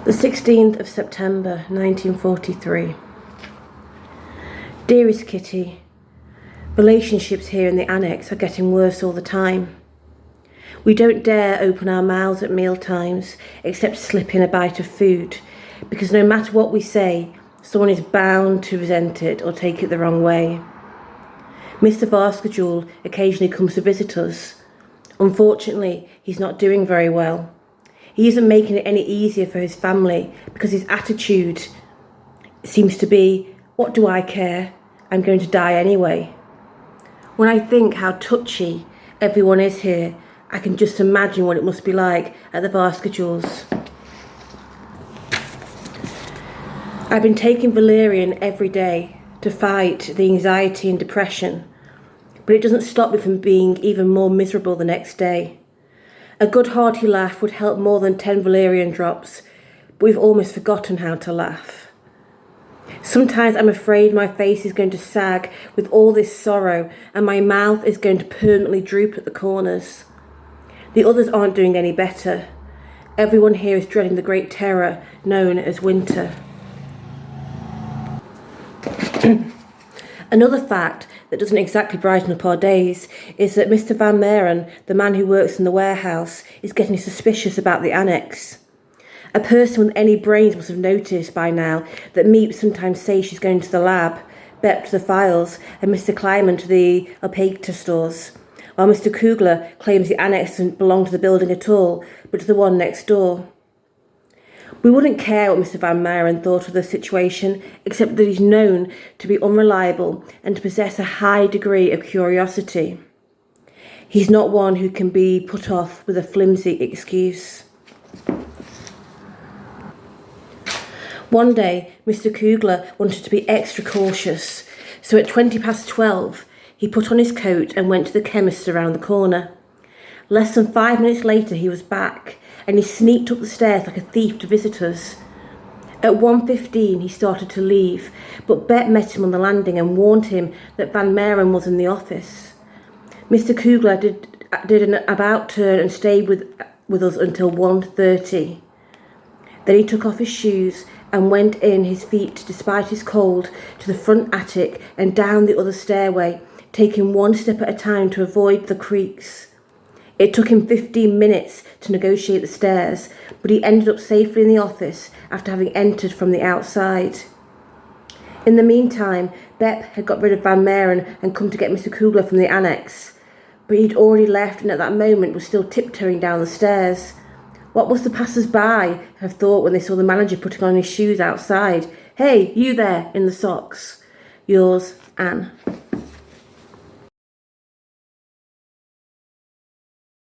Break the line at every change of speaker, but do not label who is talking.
The 16th of September 1943. Dearest Kitty, relationships here in the annex are getting worse all the time. We don't dare open our mouths at meal times except to slip in a bite of food, because no matter what we say, someone is bound to resent it or take it the wrong way. Mr. Varskajul occasionally comes to visit us. Unfortunately, he's not doing very well. He isn't making it any easier for his family because his attitude seems to be, what do I care? I'm going to die anyway. When I think how touchy everyone is here, I can just imagine what it must be like at the Varskajuls. I've been taking valerian every day to fight the anxiety and depression, but it doesn't stop me from being even more miserable the next day. A good hearty laugh would help more than 10 valerian drops, but we've almost forgotten how to laugh. Sometimes I'm afraid my face is going to sag with all this sorrow and my mouth is going to permanently droop at the corners. The others aren't doing any better. Everyone here is dreading the great terror known as winter. Another fact that doesn't exactly brighten up our days is that Mr. Van Maren, the man who works in the warehouse, is getting suspicious about the annex. A person with any brains must have noticed by now that Miep sometimes says she's going to the lab, Bep to the files, and Mr. Kleiman to the Alpaca stores, while Mr. Kugler claims the annex doesn't belong to the building at all, but to the one next door. We wouldn't care what Mr. Van Maren thought of the situation, except that he's known to be unreliable and to possess a high degree of curiosity. He's not one who can be put off with a flimsy excuse. One day, Mr. Kugler wanted to be extra cautious, so at 12:20, he put on his coat and went to the chemist's around the corner. Less than 5 minutes later, he was back, and he sneaked up the stairs like a thief to visit us. At 1:15, he started to leave, but Bette met him on the landing and warned him that Van Maren was in the office. Mr. Kugler did an about turn and stayed with us until 1:30. Then he took off his shoes and went in his feet, despite his cold, to the front attic and down the other stairway, taking one step at a time to avoid the creaks. It took him 15 minutes to negotiate the stairs, but he ended up safely in the office after having entered from the outside. In the meantime, Bep had got rid of Van Maren and come to get Mr. Kugler from the annex, but he'd already left and at that moment was still tiptoeing down the stairs. What must the passers-by have thought when they saw the manager putting on his shoes outside? Hey, you there, in the socks. Yours, Anne.